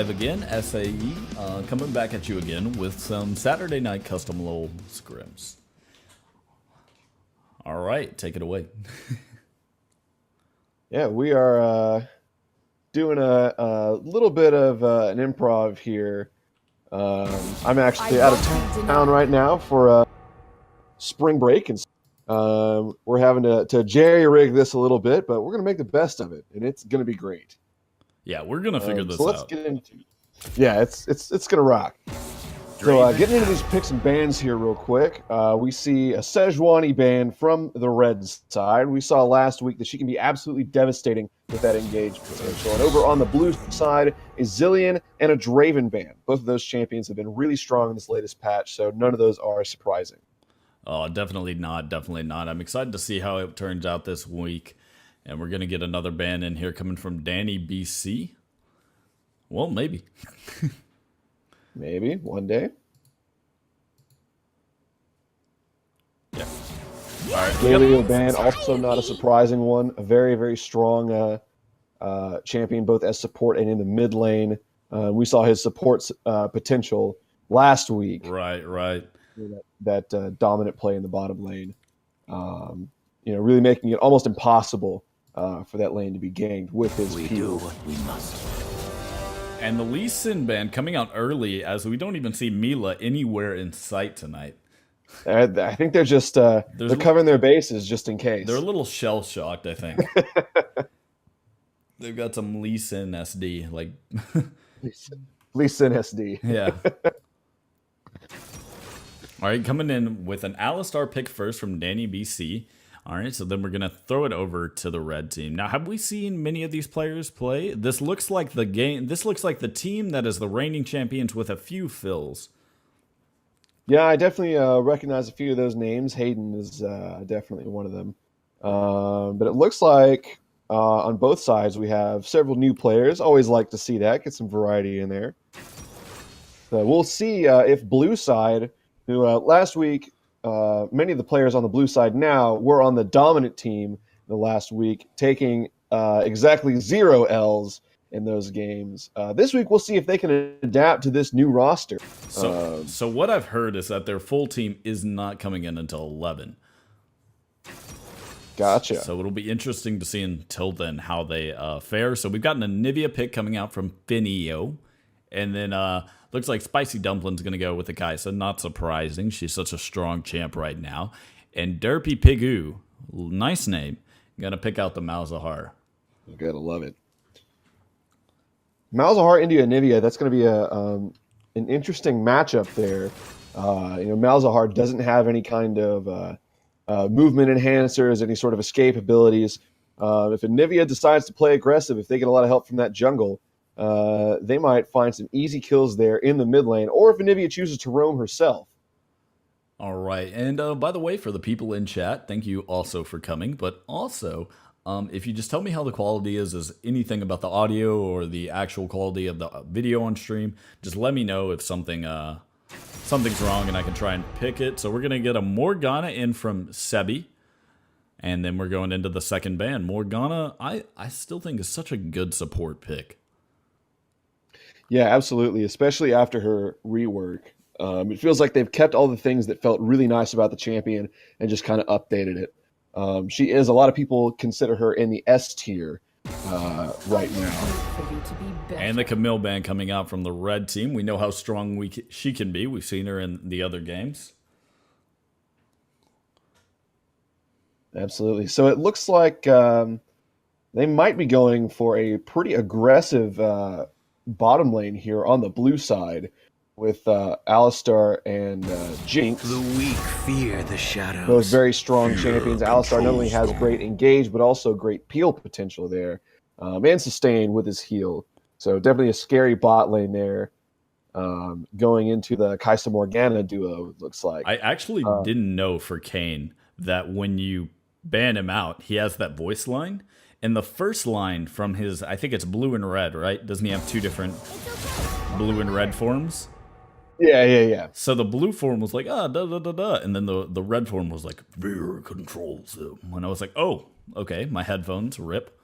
live again, SAE, coming back at you again with some Saturday night custom LOL scrims. All right, take it away. Yeah, we are doing a little bit of an improv here. I'm actually out of town right now for spring break, and we're having to jerry-rig this a little bit, but we're going to make the best of it, and it's going to be great. Yeah, we're going to figure this so let's out. get into it. Yeah, it's going to rock. So getting into these picks and bans here real quick, we see a Sejuani ban from the red side. We saw last week that she can be absolutely devastating with that engage potential. And over on the blue side, a Zillion and a Draven ban. Both of those champions have been really strong in this latest patch, so none of those are surprising. Oh, definitely not. Definitely not. I'm excited to see how it turns out this week. And we're going to get another ban in here coming from Danny BC. Well, maybe. Maybe one day. Yeah. All right. Leo ban, also not a surprising one. A very, very strong champion, both as support and in the mid lane. We saw his support potential last week. Right. That dominant play in the bottom lane. Really making it almost impossible for that lane to be ganked with his We do what we must. And the Lee Sin ban coming out early, as we don't even see Mila anywhere in sight tonight. I think they're just they're covering their bases just in case. They're a little shell shocked, I think. They've got some Lee Sin SD, like Lee Sin SD. Yeah. All right, coming in with an Alistar pick first from Danny BC. All right, so then we're going to throw it over to the red team. Now, have we seen many of these players play? This looks like the game. This looks like the team that is the reigning champions with a few fills. Yeah, I definitely recognize a few of those names. Hayden is definitely one of them. But it looks like on both sides we have several new players. Always like to see that. Get some variety in there. So we'll see if blue side, who last week, many of the players on the blue side now were on the dominant team the last week, taking exactly 0 Ls in those games. This week, we'll see if they can adapt to this new roster. So what I've heard is that their full team is not coming in until 11. Gotcha. So it'll be interesting to see until then how they fare. So we've gotten a Nivea pick coming out from Finio. And then looks like Spicy Dumpling's going to go with the Kaisa. Not surprising. She's such a strong champ right now. And Derpy Pigoo, nice name, going to pick out the Malzahar. You got to love it. Malzahar, India, Nivea, that's going to be an interesting matchup there. Malzahar doesn't have any kind of movement enhancers, any sort of escape abilities. If Nivea decides to play aggressive, if they get a lot of help from that jungle, they might find some easy kills there in the mid lane, or if Anivia chooses to roam herself. All right. And by the way, for the people in chat, thank you also for coming. But also, if you just tell me how the quality is anything about the audio or the actual quality of the video on stream, just let me know if something's wrong and I can try and pick it. So we're going to get a Morgana in from Sebi. And then we're going into the second ban. Morgana, I still think is such a good support pick. Yeah, absolutely, especially after her rework. It feels like they've kept all the things that felt really nice about the champion and just kind of updated it. She is, a lot of people consider her in the S tier right now. And the Camille ban coming out from the red team. We know how strong she can be. We've seen her in the other games. Absolutely. So it looks like they might be going for a pretty aggressive bottom lane here on the blue side with Alistar and Jinx. The weak fear the shadows. Both very strong champions. Alistar not only has great engage, but also great peel potential there, and sustain with his heal. So definitely a scary bot lane there going into the Kaisa Morgana duo, it looks like. I actually didn't know for Kayn that when you ban him out, he has that voice line. And the first line from his, I think it's blue and red, right? Doesn't he have two different blue and red forms? Yeah. So the blue form was like, da da da da, and then the red form was like, fear controls him. And I was like, oh, okay, my headphones rip.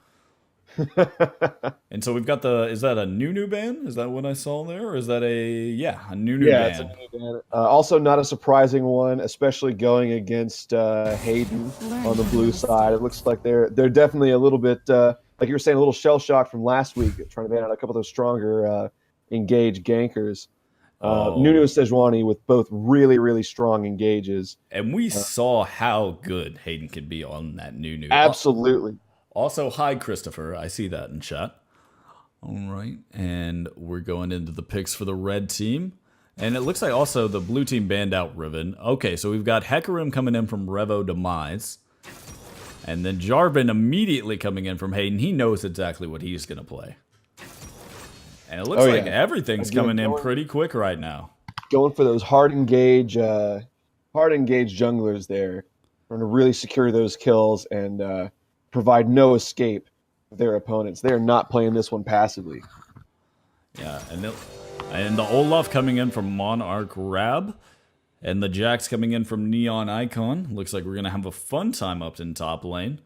And so we've got is that a new ban? Is that what I saw there? Or is that a new Yeah, it's a ban? new ban. Also, not a surprising one, especially going against Hayden on the blue side. It looks like they're definitely a little bit, like you were saying, a little shell shocked from last week, trying to ban out a couple of those stronger engage gankers. Nunu Oh, Sejuani with both really, really strong engages. and we saw how good Hayden could be on that new. Absolutely. Also, hi, Christopher. I see that in chat. All right. And we're going into the picks for the red team. And it looks like also the blue team banned out Riven. Okay, so we've got Hecarim coming in from Revo Demise. And then Jarvan immediately coming in from Hayden. He knows exactly what he's going to play. And it looks Oh, like yeah. everything's Again, coming in pretty quick right now. going for those hard engage junglers there, trying to really secure those kills and provide no escape for their opponents. They are not playing this one passively. Yeah, and the Olaf coming in from Monarch Rab. And the Jax coming in from Neon Icon. Looks like we're going to have a fun time up in top lane.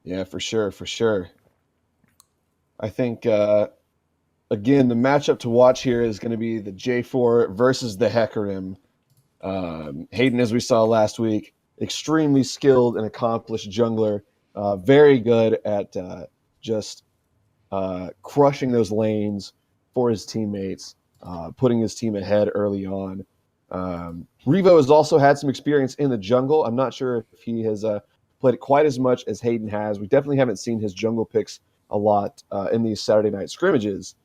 Yeah, for sure, for sure. I think again the matchup to watch here is going to be the J4 versus the Hecarim. Hayden, as we saw last week, extremely skilled and accomplished jungler, very good at just crushing those lanes for his teammates, putting his team ahead early on. Revo has also had some experience in the jungle. I'm not sure if he has played it quite as much as Hayden has. We definitely haven't seen his jungle picks a lot in these Saturday night scrimmages,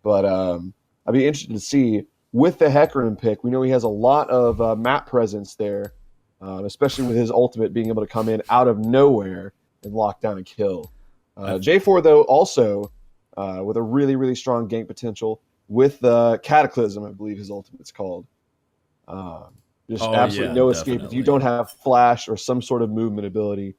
but I'd be interested to see with the Hecarim pick. We know he has a lot of map presence there, especially with his ultimate being able to come in out of nowhere and lock down a kill. J4, though, also with a really, really strong gank potential with the Cataclysm, I believe his ultimate's called. Just absolutely no escape. If you don't have flash or some sort of movement ability,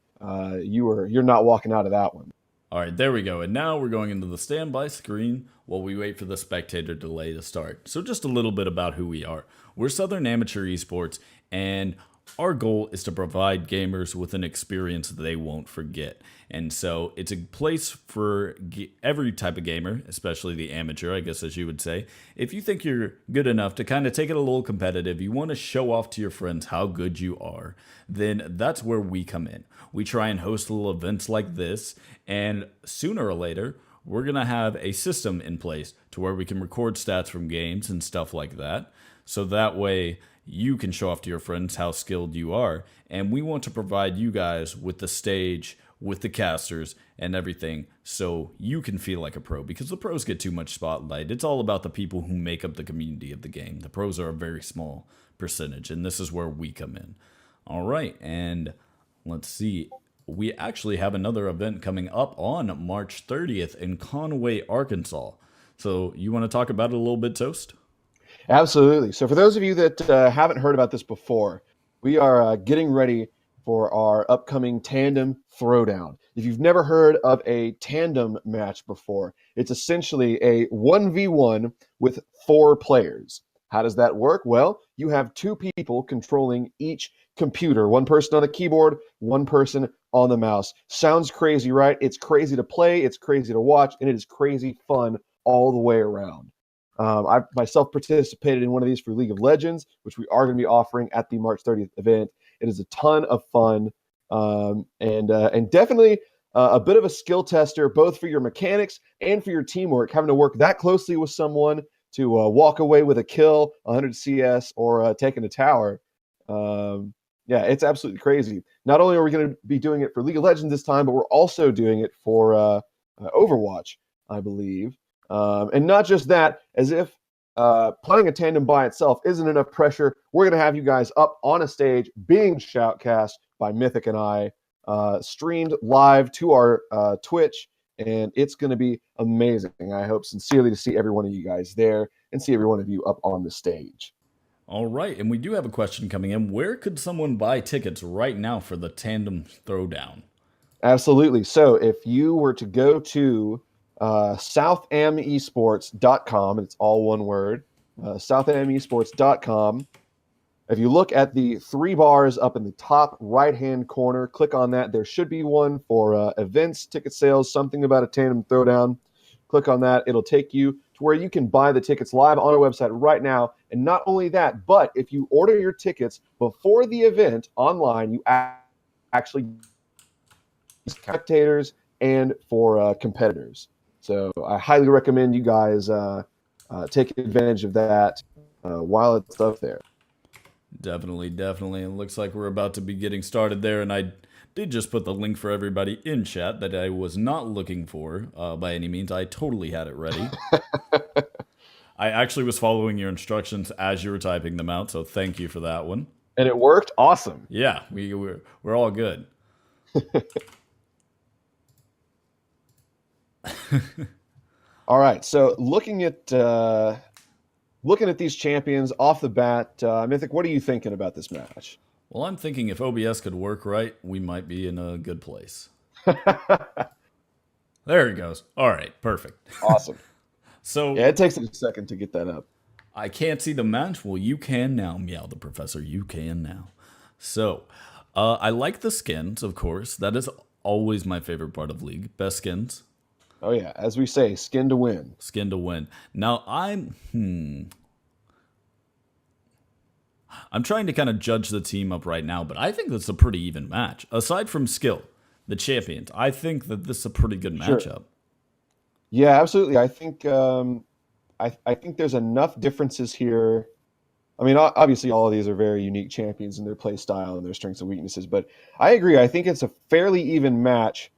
you're not walking out of that one. All right, there we go. And now we're going into the standby screen while we wait for the spectator delay to start. So just a little bit about who we are. We're Southern Amateur Esports, and our goal is to provide gamers with an experience that they won't forget. And so it's a place for every type of gamer, especially the amateur, I guess, as you would say. If you think you're good enough to kind of take it a little competitive, you want to show off to your friends how good you are, then that's where we come in. We try and host little events like this, and sooner or later, we're going to have a system in place to where we can record stats from games and stuff like that. So that way, you can show off to your friends how skilled you are. And we want to provide you guys with the stage, with the casters, and everything so you can feel like a pro, because the pros get too much spotlight. It's all about the people who make up the community of the game. The pros are a very small percentage, and this is where we come in. All right, and let's see. We actually have another event coming up on March 30th in Conway, Arkansas. So you want to talk about it a little bit, Toast? Absolutely. So for those of you that haven't heard about this before, we are getting ready for our upcoming Tandem Throwdown. If you've never heard of a tandem match before, it's essentially a 1v1 with 4 players. How does that work? Well, you have 2 people controlling each computer, one person on the keyboard, one person on the mouse. Sounds crazy, right? It's crazy to play, it's crazy to watch, and it is crazy fun all the way around. I myself participated in one of these for League of Legends, which we are going to be offering at the March 30th event. It is a ton of fun, and definitely a bit of a skill tester, both for your mechanics and for your teamwork. Having to work that closely with someone to walk away with a kill, 100 CS, or taking a tower. Yeah, it's absolutely crazy. Not only are we going to be doing it for League of Legends this time, but we're also doing it for Overwatch, I believe. And not just that, as if playing a tandem by itself isn't enough pressure, we're going to have you guys up on a stage being shoutcast by Mythic and I, streamed live to our Twitch, and it's going to be amazing. I hope sincerely to see every one of you guys there and see every one of you up on the stage. All right, and we do have a question coming in. Where could someone buy tickets right now for the Tandem Throwdown? Absolutely. So if you were to go to southamesports.com, and it's all one word, southamesports.com, If you look at the 3 bars up in the top right-hand corner, click on that. There should be one for events, ticket sales, something about a tandem throwdown. Click on that. It'll take you to where you can buy the tickets live on our website right now. And not only that, but if you order your tickets before the event online, you actually spectators and for competitors. So I highly recommend you guys take advantage of that while it's up there. Definitely, definitely. It looks like we're about to be getting started there, and I did just put the link for everybody in chat that I was not looking for by any means. I totally had it ready. I actually was following your instructions as you were typing them out, so thank you for that one. And it worked? Awesome. Yeah, we're all good. All right, so looking at these champions off the bat, Mythic, what are you thinking about this match? Well, I'm thinking if OBS could work right, we might be in a good place. There it goes. All right, perfect. Awesome. So yeah, it takes a second to get that up. I can't see the match. Well, you can now, Meow the Professor. You can now. So I like the skins, of course. That is always my favorite part of League. Best skins. Oh yeah, as we say, skin to win. Skin to win. Now I'm trying to kind of judge the team up right now, but I think that's a pretty even match. Aside from skill, the champions, I think that this is a pretty good matchup. Sure. Yeah, absolutely. I think I think there's enough differences here. I mean, obviously, all of these are very unique champions in their play style and their strengths and weaknesses. But I agree. I think it's a fairly even match.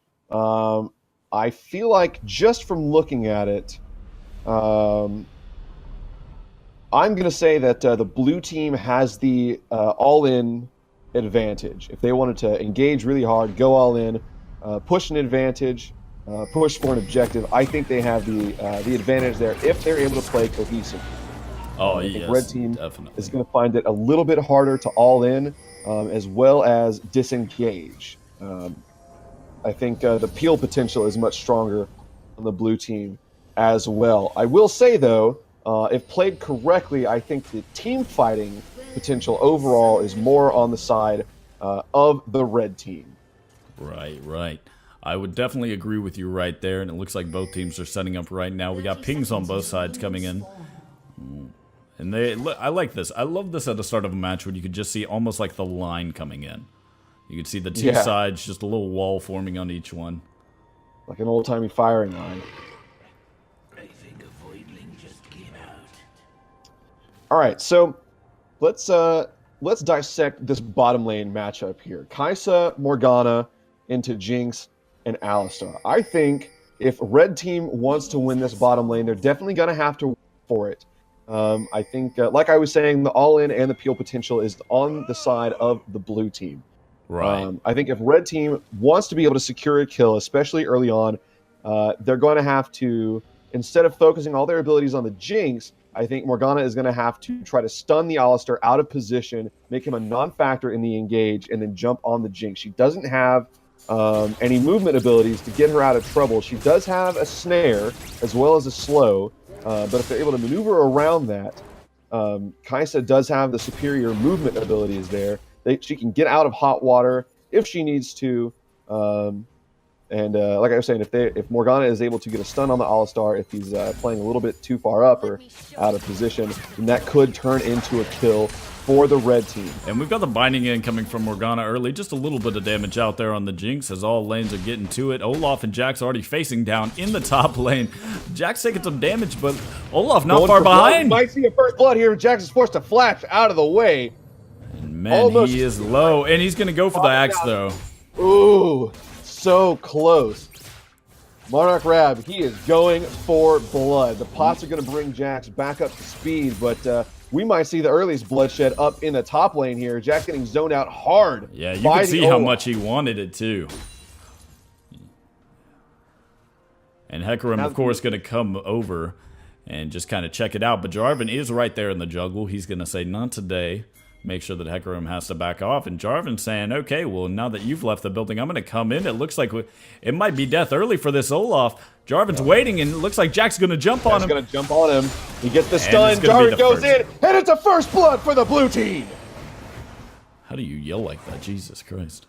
I feel like just from looking at it, I'm going to say that the blue team has the all-in advantage. If they wanted to engage really hard, go all in, push an advantage, push for an objective, I think they have the advantage there if they're able to play cohesively. Oh, I think yes, Red Team definitely. is going to find it a little bit harder to all in, as well as disengage. I think the peel potential is much stronger on the blue team as well. I will say, though, if played correctly, I think the team fighting potential overall is more on the side of the red team. Right, right. I would definitely agree with you right there, and it looks like both teams are setting up right now. We got pings on both sides coming in. And I like this. I love this at the start of a match when you could just see almost like the line coming in. You could see the two sides, just a little wall forming on each one. Like an old-timey firing line. I think a voidling just came out. All right, so let's dissect this bottom lane matchup here. Kai'Sa, Morgana into Jinx and Alistar. I think if red team wants to win this bottom lane, they're definitely going to have to work for it. I think, like I was saying, the all-in and the peel potential is on the side of the blue team. Right. I think if red team wants to be able to secure a kill, especially early on, they're going to have to, instead of focusing all their abilities on the Jinx, I think Morgana is going to have to try to stun the Alistar out of position, make him a non-factor in the engage, and then jump on the Jinx. She doesn't have any movement abilities to get her out of trouble. She does have a snare as well as a slow, but if they're able to maneuver around that, Kai'Sa does have the superior movement abilities there. She can get out of hot water if she needs to. And like I was saying, if Morgana is able to get a stun on the Alistar, if he's playing a little bit too far up or out of position, then that could turn into a kill for the red team. And we've got the binding in coming from Morgana early. Just a little bit of damage out there on the Jinx as all lanes are getting to it. Olaf and Jax already facing down in the top lane. Jax taking some damage, but Olaf not far behind. Might see a first blood here. Jax is forced to flash out of the way. And man, he is low. And he's going to go for the axe, though. Ooh, so close. Monarch Rab, he is going for blood. The pots are going to bring Jax back up to speed, but we might see the earliest bloodshed up in the top lane here. Jax getting zoned out hard. Yeah, you can see how much he wanted it, too. And Hecarim, of course, going to come over and just kind of check it out. But Jarvan is right there in the jungle. He's going to say, not today. Make sure that Hecarim has to back off. And Jarvan saying, okay, well, now that you've left the building, I'm going to come in. It looks like it might be death early for this Olaf. Jarvan's waiting, and it looks like Jack's going to jump on him. He's going to jump on him. He gets the stun. Jarvan goes in, and it's a first blood for the blue team. How do you yell like that? Jesus Christ.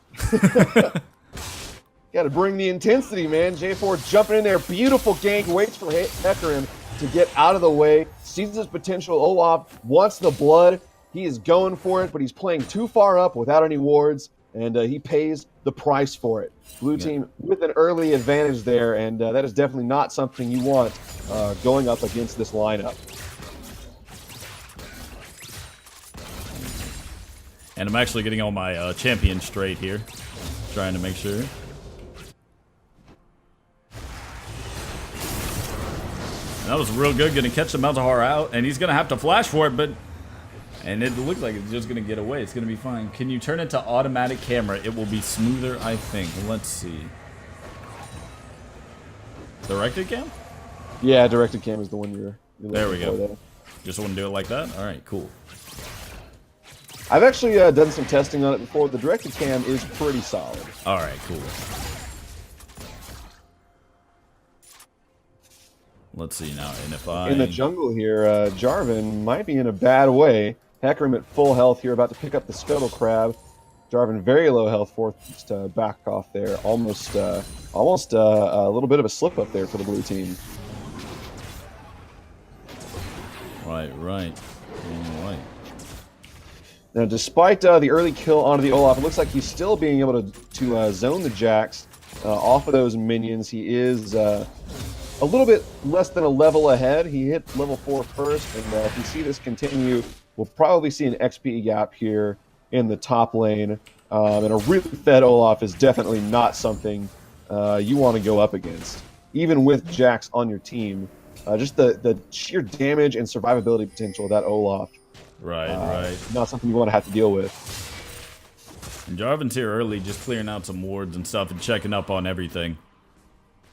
Got to bring the intensity, man. J4 jumping in there. Beautiful gank. Waits for Hecarim to get out of the way. Sees his potential. Olaf wants the blood. He is going for it, but he's playing too far up without any wards, and he pays the price for it. Blue team with an early advantage there, and that is definitely not something you want going up against this lineup. And I'm actually getting all my champions straight here. Trying to make sure. That was real good. Going to catch the Malzahar out, and he's going to have to flash for it, but... And it looks like it's just going to get away. It's going to be fine. Can you turn it to automatic camera? It will be smoother, I think. Let's see. Directed cam? Yeah, directed cam is the one you're there we go. there. Just want to do it like that? All right, cool. I've actually done some testing on it before. The directed cam is pretty solid. All right, cool. Let's see now. And if I... In the jungle here, Jarvan might be in a bad way. Hecarim at full health here, about to pick up the Scuttle Crab. Jarvan very low health, forced to back off there. Almost a little bit of a slip up there for the blue team. Right. Now, despite the early kill onto the Olaf, it looks like he's still being able to zone the Jax off of those minions. He is a little bit less than a level ahead. He hit level 4 first, and if you see this continue, we'll probably see an XP gap here in the top lane. And a really fed Olaf is definitely not something you want to go up against. Even with Jax on your team, just the sheer damage and survivability potential of that Olaf. Right. Not something you want to have to deal with. And Jarvan's here early, just clearing out some wards and stuff and checking up on everything.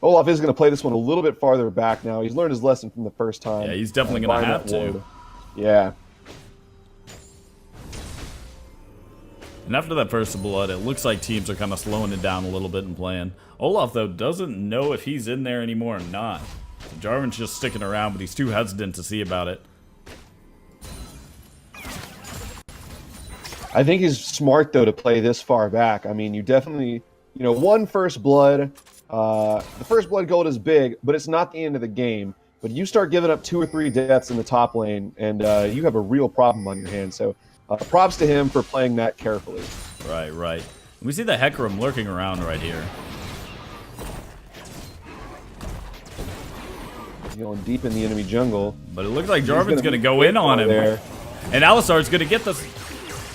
Olaf is going to play this one a little bit farther back now. He's learned his lesson from the first time. Yeah, he's definitely going to have to. Yeah. And after that first blood, it looks like teams are kind of slowing it down a little bit and playing. Olaf, though, doesn't know if he's in there anymore or not. So Jarvan's just sticking around, but he's too hesitant to see about it. I think he's smart, though, to play this far back. I mean, you definitely, one first blood. The first blood gold is big, but it's not the end of the game. But you start giving up 2 or 3 deaths in the top lane, and you have a real problem on your hands. So props to him for playing that carefully. Right. We see the Hecarim lurking around right here. Going deep in the enemy jungle. But it looks like Jarvan's going to go in on him. There. And Alistar's going to get this.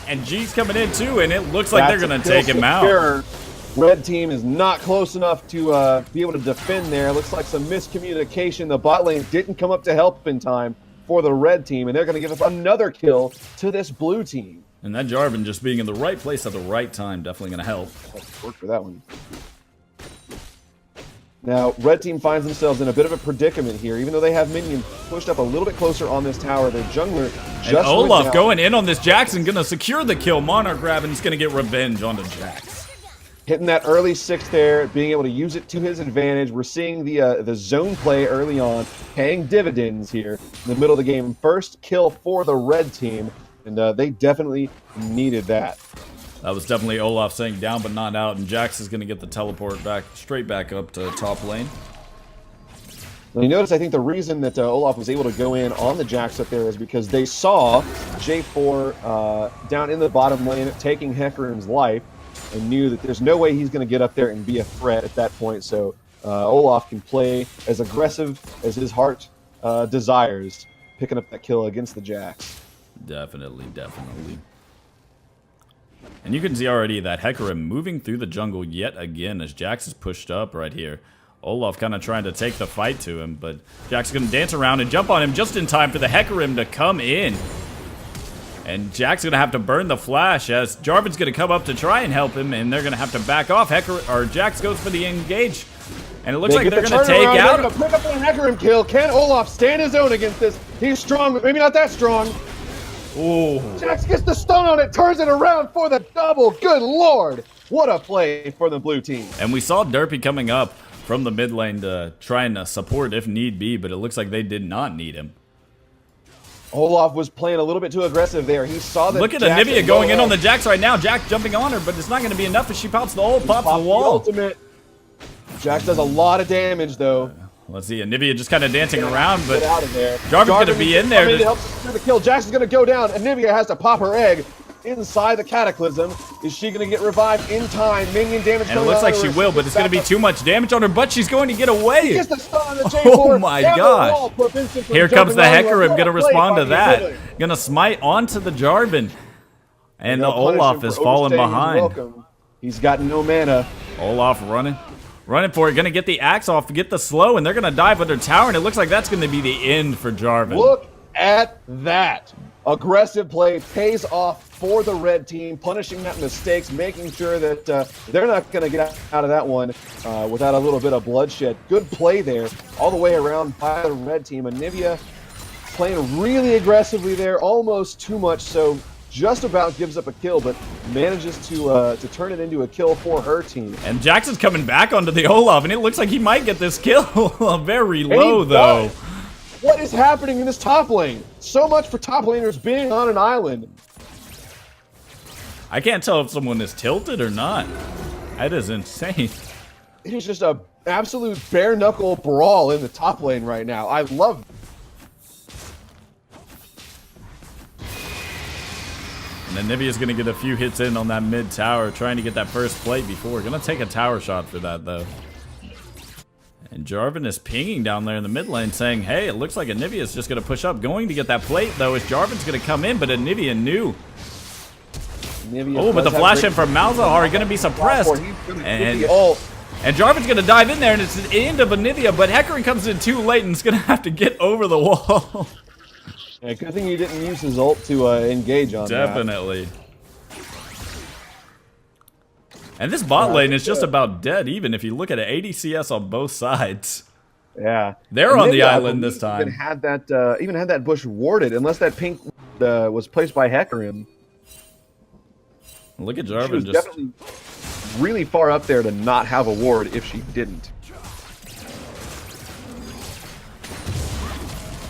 And G's coming in too, and it looks like they're going to take him out. Red team is not close enough to be able to defend there. Looks like some miscommunication. The bot lane didn't come up to help in time for the red team, and they're going to give up another kill to this blue team. And that Jarvan just being in the right place at the right time definitely going to help. Work for that one. Now, red team finds themselves in a bit of a predicament here. Even though they have minions pushed up a little bit closer on this tower, their jungler just and Olaf going in on this Jackson, going to secure the kill. Monarch grabbing, is going to get revenge onto Jax. Hitting that early 6 there, being able to use it to his advantage. We're seeing the zone play early on, paying dividends here in the middle of the game. First kill for the red team, and they definitely needed that. That was definitely Olaf saying down but not out, and Jax is going to get the teleport straight back up to top lane. Now you notice, I think the reason that Olaf was able to go in on the Jax up there is because they saw J4 down in the bottom lane taking Hecarim's life, and knew that there's no way he's going to get up there and be a threat at that point. So Olaf can play as aggressive as his heart desires, picking up that kill against the Jax. Definitely. And you can see already that Hecarim moving through the jungle yet again as Jax is pushed up right here. Olaf kind of trying to take the fight to him, but Jax is going to dance around and jump on him just in time for the Hecarim to come in. And Jack's going to have to burn the flash as Jarvan's going to come up to try and help him, and they're going to have to back off. Jax goes for the engage, and it looks like they're going to take out. They're going to pick up the Hecarim kill. Can Olaf stand his own against this? He's strong, but maybe not that strong. Oh. Jax gets the stun on it, turns it around for the double. Good lord. What a play for the blue team. And we saw Derpy coming up from the mid lane to try and support if need be, but it looks like they did not need him. Olaf was playing a little bit too aggressive there. He saw that. Look at Jax Anivia going in on the Jax right now. Jax jumping on her, but it's not going to be enough as she pops the ult, pops the wall. Ultimate. Jax does a lot of damage though. Let's see, Anivia just kind of dancing around, but Get out of there. Jarvan's going to be in there. To help secure the kill. Jax is going to go down. Anivia has to pop her egg inside the Cataclysm. Is she going to get revived in time? Minion damage And it looks like she will, but it's going to be too much damage on her, but she's going to get away. Oh my gosh. Here comes the Hecarim, going to respond to that. Going to smite onto the Jarvan. And the Olaf is falling behind. He's got no mana. Olaf running for it, going to get the axe off, get the slow, and they're going to dive under tower, and it looks like that's going to be the end for Jarvan. Look at that. Aggressive play pays off for the red team, punishing that mistakes, making sure that they're not going to get out of that one without a little bit of bloodshed. Good play there all the way around by the red team. Anivia playing really aggressively there, almost too much so. Just about gives up a kill, but manages to turn it into a kill for her team. And Jackson's coming back onto the Olaf, and it looks like he might get this kill. Very low, though. What is happening in this top lane? So much for top laners being on an island. I can't tell if someone is tilted or not. That is insane. It is just a absolute bare knuckle brawl in the top lane right now. I love it. And then Nivea's going to get a few hits in on that mid tower, trying to get that first plate before. We're going to take a tower shot for that, though. And Jarvan is pinging down there in the mid lane, saying, hey, it looks like Anivia is just going to push up. Going to get that plate, though, is Jarvan's going to come in, but Anivia knew. Oh, but the flash in from Malzahar going to be suppressed. And Jarvan's going to dive in there, and it's the end of Anivia, but Hecarim comes in too late and is going to have to get over the wall. Yeah, good thing he didn't use his ult to engage on Definitely. And this bot lane is just about dead, even if you look at it. 80 CS on both sides. Yeah. They're on the island this time. Even had that bush warded, unless that pink was placed by Hecarim. Look at Jarvan. She was definitely really far up there to not have a ward if she didn't.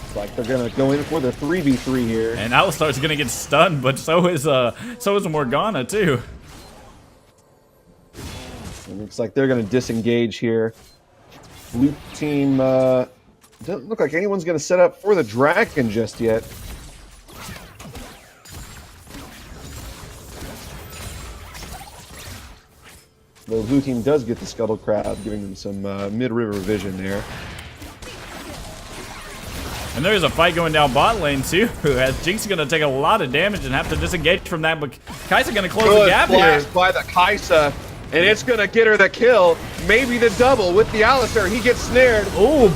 It's like they're gonna go in for the 3v3 here. And Alistar's gonna get stunned, but so is Morgana too. It looks like they're gonna disengage here. Blue team doesn't look like anyone's gonna set up for the dragon just yet. The blue team does get the scuttle crab, giving them some mid-river vision there. And there's a fight going down bot lane too. As Jinx is going to take a lot of damage and have to disengage from that, but Kai'Sa going to close the gap here. By the Kai'Sa, and it's going to get her the kill. Maybe the double with the Alistar. He gets snared. Ooh.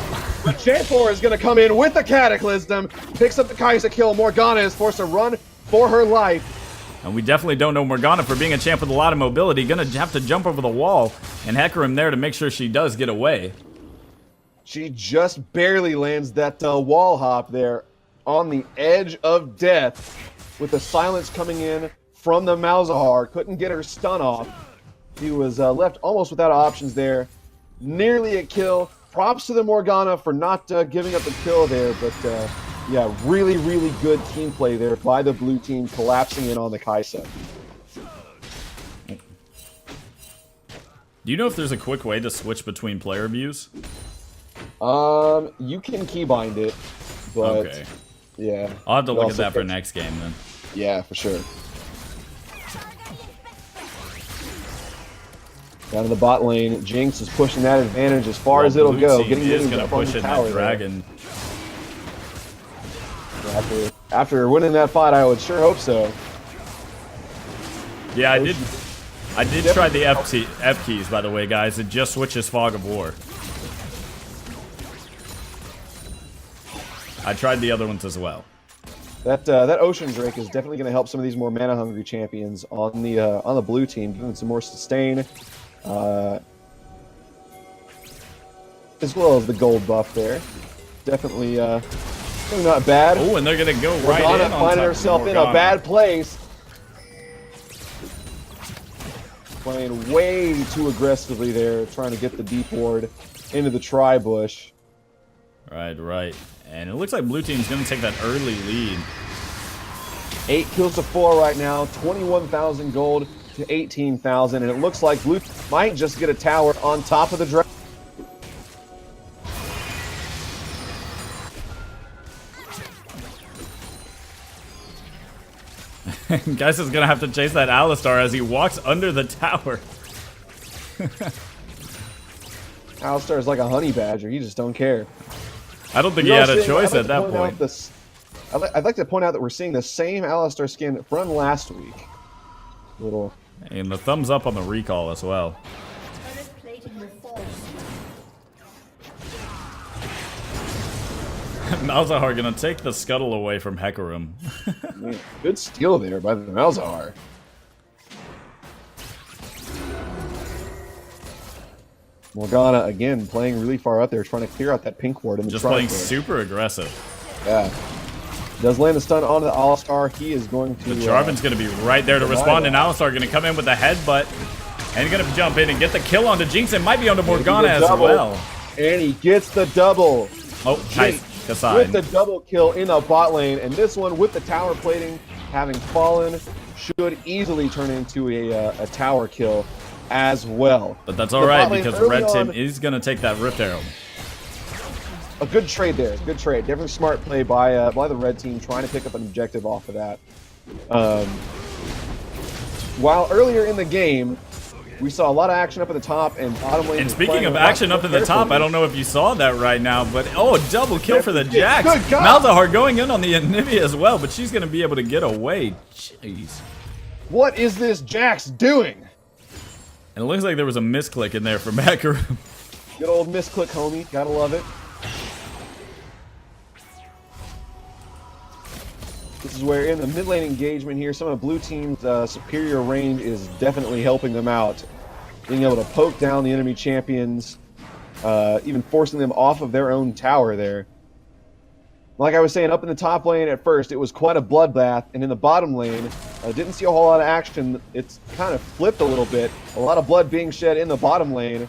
But J4 is going to come in with the Cataclysm, picks up the Kai'Sa kill. Morgana is forced to run for her life. And we definitely don't know Morgana for being a champ with a lot of mobility. Gonna have to jump over the wall, and Hecarim there to make sure she does get away. She just barely lands that wall hop there on the edge of death with the silence coming in from the Malzahar. Couldn't get her stun off. He was left almost without options there. Nearly a kill. Props to the Morgana for not giving up the kill there, but yeah, really, really good team play there by the blue team, collapsing in on the Kai'Sa. Do you know if there's a quick way to switch between player views? You can keybind it, but okay. Yeah. I'll have to look at that for next game then. Yeah, for sure. Down to the bot lane, Jinx is pushing that advantage as far as it'll go. Getting is going to push in that dragon. After winning that fight, I would sure hope so. Yeah, I did try the F keys, by the way, guys. It just switches Fog of War. I tried the other ones as well. That Ocean Drake is definitely going to help some of these more mana hungry champions on the blue team, giving some more sustain, as well as the gold buff there. Definitely not bad. Oh, and they're going to go right in on finding herself in a bad place. Playing way too aggressively there, trying to get the deep ward into the tri-bush. Right. And it looks like blue team's going to take that early lead. 8 kills to 4 right now, 21,000 gold to 18,000, and it looks like blue might just get a tower on top of the dragon. Guys is going to have to chase that Alistar as he walks under the tower. Alistar is like a honey badger. He just don't care. I don't think he had a choice at that point. I'd like to point out that we're seeing the same Alistar skin from last week. And the thumbs up on the recall as well. Malzahar gonna take the scuttle away from Hecarim. Man, good steal there by the Malzahar. Morgana again playing really far up there, trying to clear out that pink ward in the Just playing super aggressive. Yeah. Does land a stun onto the Alistar. He is going to. The Jarvan's going to be right there to respond, and Alistar going to come in with a headbutt. And he's going to jump in and get the kill onto Jinx, and might be onto Morgana as well. And he gets the double. Oh, nice. Kasai. With the double kill in the bot lane, and this one with the tower plating having fallen should easily turn into a tower kill as well. But that's all right because red team is going to take that Rift Arrow. A good trade there. Good trade. Definitely smart play by the red team trying to pick up an objective off of that. While earlier in the game, we saw a lot of action up at the top and bottom lane. And speaking of action up in the top, I don't know if you saw that right now, but oh, a double kill for the Jax. Malzahar going in on the Anivia as well, but she's going to be able to get away. Jeez. What is this Jax doing? And it looks like there was a misclick in there for Hecarim. Good old misclick, homie. Gotta love it. This is where in the mid lane engagement here, some of blue team's superior range is definitely helping them out. Being able to poke down the enemy champions, even forcing them off of their own tower there. Like I was saying, up in the top lane at first, it was quite a bloodbath, and in the bottom lane, didn't see a whole lot of action. It's kind of flipped a little bit. A lot of blood being shed in the bottom lane.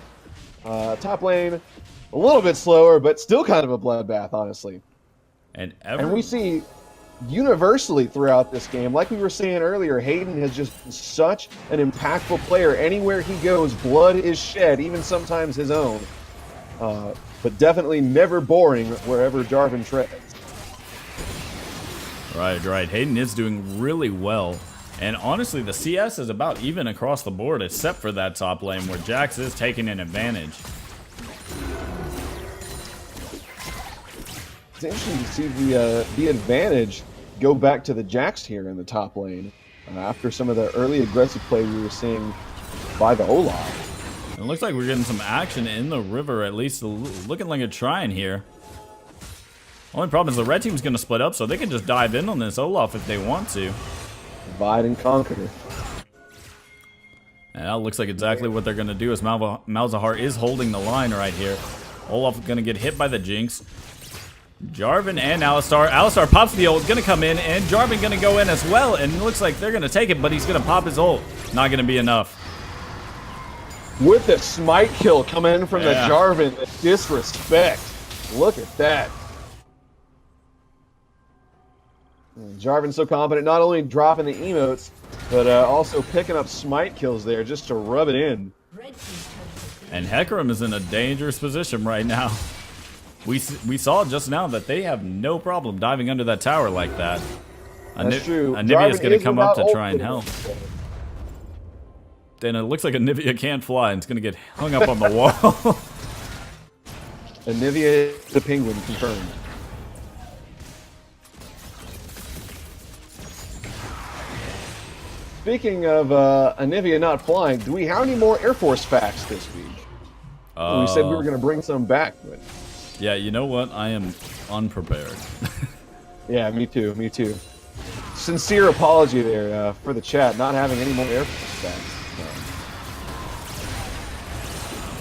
Top lane, a little bit slower, but still kind of a bloodbath, honestly. And we see universally throughout this game, like we were saying earlier, Hayden has just been such an impactful player. Anywhere he goes, blood is shed, even sometimes his own. But definitely never boring wherever Jarvan treads. Right. Hayden is doing really well. And honestly, the CS is about even across the board, except for that top lane where Jax is taking an advantage. It's interesting to see the advantage go back to the Jax here in the top lane after some of the early aggressive play we were seeing by the Olaf. It looks like we're getting some action in the river, at least looking like a trying here. Only problem is the red team's going to split up, so they can just dive in on this Olaf if they want to. Divide and conquer. And that looks like exactly what they're going to do, as Malzahar is holding the line right here. Olaf going to get hit by the Jinx. Jarvan and Alistar. Alistar pops the ult, going to come in, and Jarvan going to go in as well, and it looks like they're going to take it, but he's going to pop his ult. Not going to be enough. With the smite kill coming in from the Jarvan, the disrespect. Look at that. Jarvan's so confident, not only dropping the emotes, but also picking up smite kills there just to rub it in. And Hecarim is in a dangerous position right now. We saw just now that they have no problem diving under that tower like that. That's true. Anivia's going to come up to try and help. Then it looks like Anivia can't fly and it's going to get hung up on the wall. Anivia the penguin confirmed. Speaking of Anivia not flying, do we have any more Air Force facts this week? We said we were going to bring some back, but... Yeah, you know what? I am unprepared. Yeah, me too, me too. Sincere apology there for the chat, not having any more Air Force facts.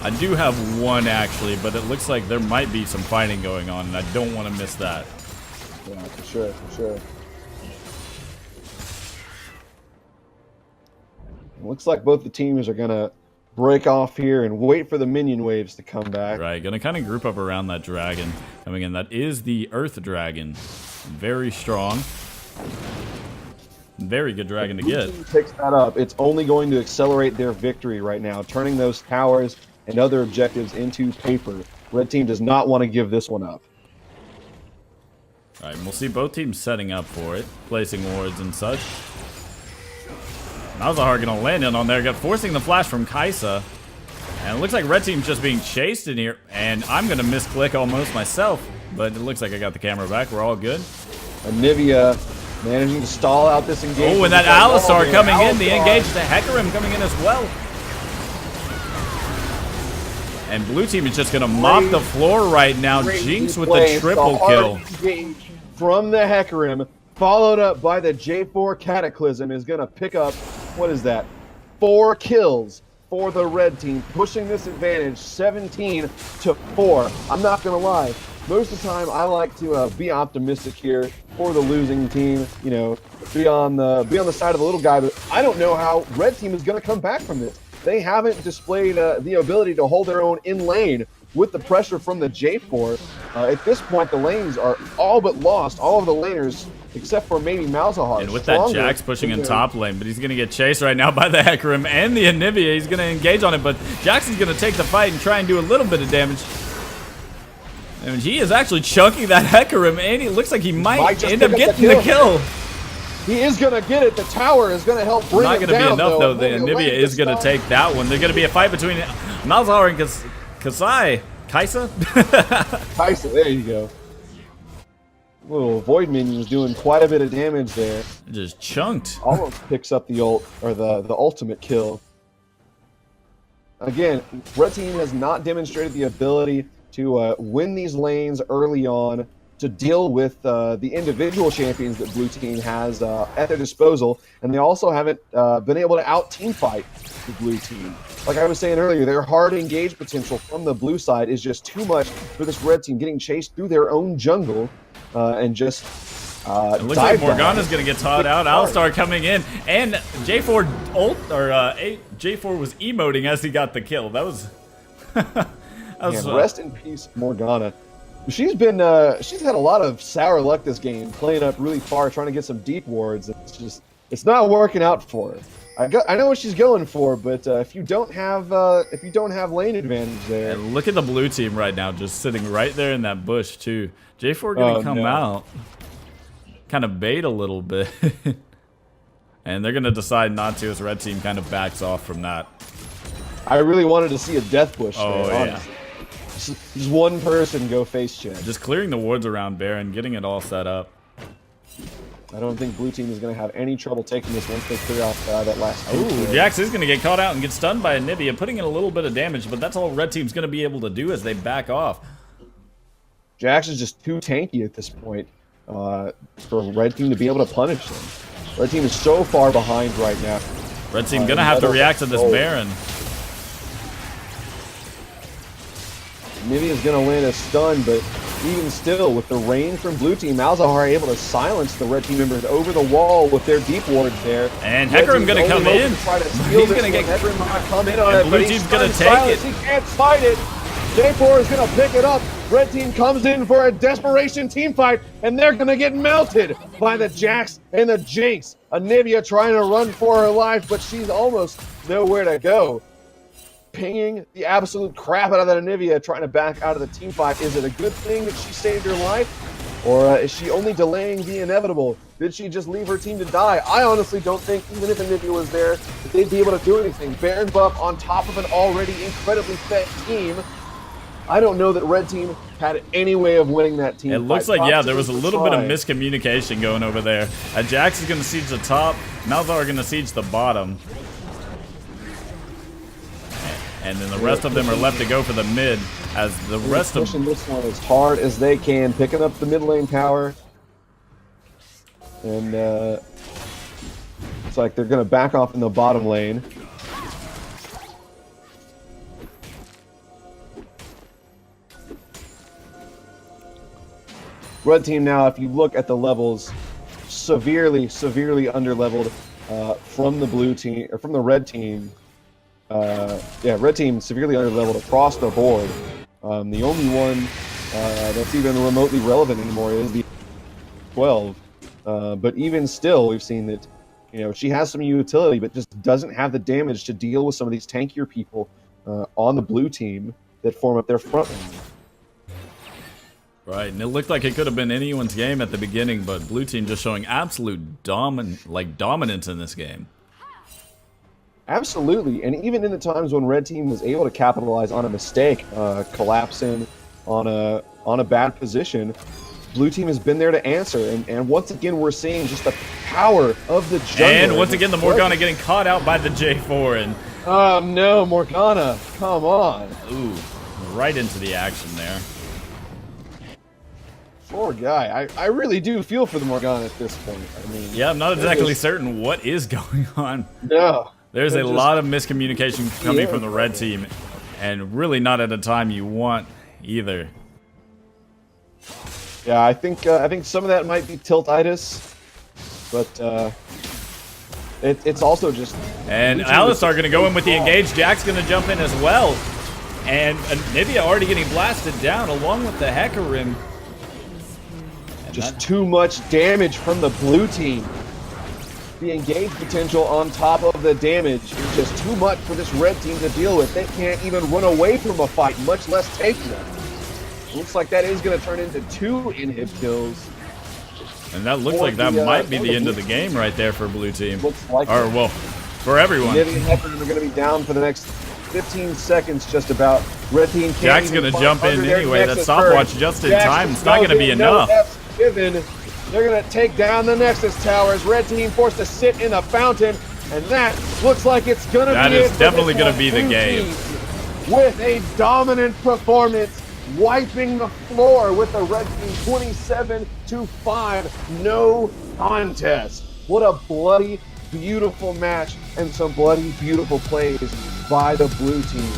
I do have one, actually, but it looks like there might be some fighting going on, and I don't want to miss that. Yeah, for sure, for sure. Looks like both the teams are going to break off here and wait for the minion waves to come back. Right, gonna kind of group up around that dragon coming in. That is the Earth Dragon. Very strong. Very good dragon to get. Picks that up. It's only going to accelerate their victory right now, turning those towers and other objectives into paper. Red team does not want to give this one up. All right, and we'll see both teams setting up for it, placing wards and such. Malzahar gonna land in on there, forcing the flash from Kaisa. And it looks like red team's just being chased in here, and I'm gonna misclick almost myself, but it looks like I got the camera back. We're all good. Anivia managing to stall out this engagement. Oh, and that Alistar coming in, the engage, the Hecarim coming in as well. And blue team is just gonna mop the floor right now. Jinx with the triple kill. From the Hecarim, followed up by the J4 Cataclysm, is gonna pick up, what is that? 4 kills for the red team, pushing this advantage 17-4. I'm not gonna lie. Most of the time, I like to be optimistic here for the losing team. You know, be on the side of the little guy. But I don't know how red team is going to come back from this. They haven't displayed the ability to hold their own in lane with the pressure from the J4. At this point, the lanes are all but lost. All of the laners, except for maybe Malzahar. And with that, Jax pushing in top lane, but he's going to get chased right now by the Hecarim and the Anivia. He's going to engage on it, but Jackson's going to take the fight and try and do a little bit of damage. And he is actually chunking that Hecarim, and he looks like he might end up getting the kill. He is going to get it. The tower is going to help bring Not him going to down, be enough, though. The Anivia is going to take that one. There's going to be a fight between Malzahar and Kaisa? Kaisa, there you go. Little Void Minion was doing quite a bit of damage there. Just chunked. Almost picks up the ult, or the ultimate kill. Again, red team has not demonstrated the ability to win these lanes early on, to deal with the individual champions that blue team has at their disposal, and they also haven't been able to out-team fight the blue team. Like I was saying earlier, their hard engage potential from the blue side is just too much for this red team, getting chased through their own jungle and just it looks like Morgana's going to get taught out. Alistar coming in, and J4 J4 was emoting as he got the kill. That was... rest in peace, Morgana. She's had a lot of sour luck this game, playing up really far, trying to get some deep wards. It's not working out for her. I know what she's going for, but if you don't have lane advantage there. And look at the blue team right now, just sitting right there in that bush too. J4 gonna come out, kind of bait a little bit, and they're gonna decide not to as red team kind of backs off from that. I really wanted to see a death bush there, yeah. honestly. Just one person go face check. Just clearing the wards around Baron, getting it all set up. I don't think blue team is going to have any trouble taking this once they clear off that last. Ooh, Jax is going to get caught out and get stunned by Anivia, putting in a little bit of damage, but that's all red team's going to be able to do as they back off. Jax is just too tanky at this point for red team to be able to punish him. Red team is so far behind right now. Red team going to have to react to this Baron. Nivea's going to land a stun, but even still, with the rain from blue team, Malzahar able to silence the red team members over the wall with their deep wards there. And Hecarim going to come in. He's going to get Hecarim to come in on it, blue team's going to take it. He can't fight it. J4 is going to pick it up. Red team comes in for a desperation team fight, and they're going to get melted by the Jax and the Jinx. Anivia trying to run for her life, but she's almost nowhere to go. Pinging the absolute crap out of that Anivia, trying to back out of the team fight. Is it a good thing that she saved her life? Or is she only delaying the inevitable? Did she just leave her team to die? I honestly don't think, even if Anivia was there, that they'd be able to do anything. Baron buff on top of an already incredibly fed team. I don't know that red team had any way of winning that team. It looks like, yeah, there was a little bit of miscommunication going over there. Jax is going to siege the top. Malzahar are going to siege the bottom. And then the rest of them are left to go for the mid, as the rest of pushing this one as hard as they can, picking up the mid lane tower, and it's like they're going to back off in the bottom lane. Red team now, if you look at the levels, severely under leveled from the blue team or from the red team. red team severely underleveled across the board. The only one that's even remotely relevant anymore is the 12. But even still, we've seen that, she has some utility, but just doesn't have the damage to deal with some of these tankier people on the blue team that form up their front line. Right, and it looked like it could have been anyone's game at the beginning, but blue team just showing absolute dominance in this game. Absolutely, and even in the times when red team was able to capitalize on a mistake, collapsing on a bad position, blue team has been there to answer. And once again, we're seeing just the power of the jungler. And once again, the Morgana getting caught out by the J4, and oh no, Morgana, come on! ooh, right into the action there. Poor guy. I really do feel for the Morgana at this point. I mean, Yeah, I'm not exactly certain what is going on. No. There's a lot of miscommunication coming from the red team, and really not at a time you want either. Yeah, I think some of that might be tiltitis, but it's also just. And Alistar going to go in with the engage. Jack's going to jump in as well, and Nivea already getting blasted down along with the Hecarim. Just too much damage from the blue team. The engage potential on top of the damage is just too much for this red team to deal with. They can't even run away from a fight, much less take one. Looks like that is going to turn into 2 inhib kills. And that looks like that might be the end of the game right there for blue team. Looks like or, well, for everyone. Nivea and Hecarim are going to be down for the next 15 seconds just about. Red team can't Jack's going to jump in anyway. That stopwatch just in time. It's not going to be enough. Given. They're going to take down the Nexus towers. Red team forced to sit in the fountain, and that looks like it's going to be it. That is definitely going to be the game. With a dominant performance, wiping the floor with the red team 27-5. No contest. What a bloody, beautiful match and some bloody, beautiful plays by the blue team.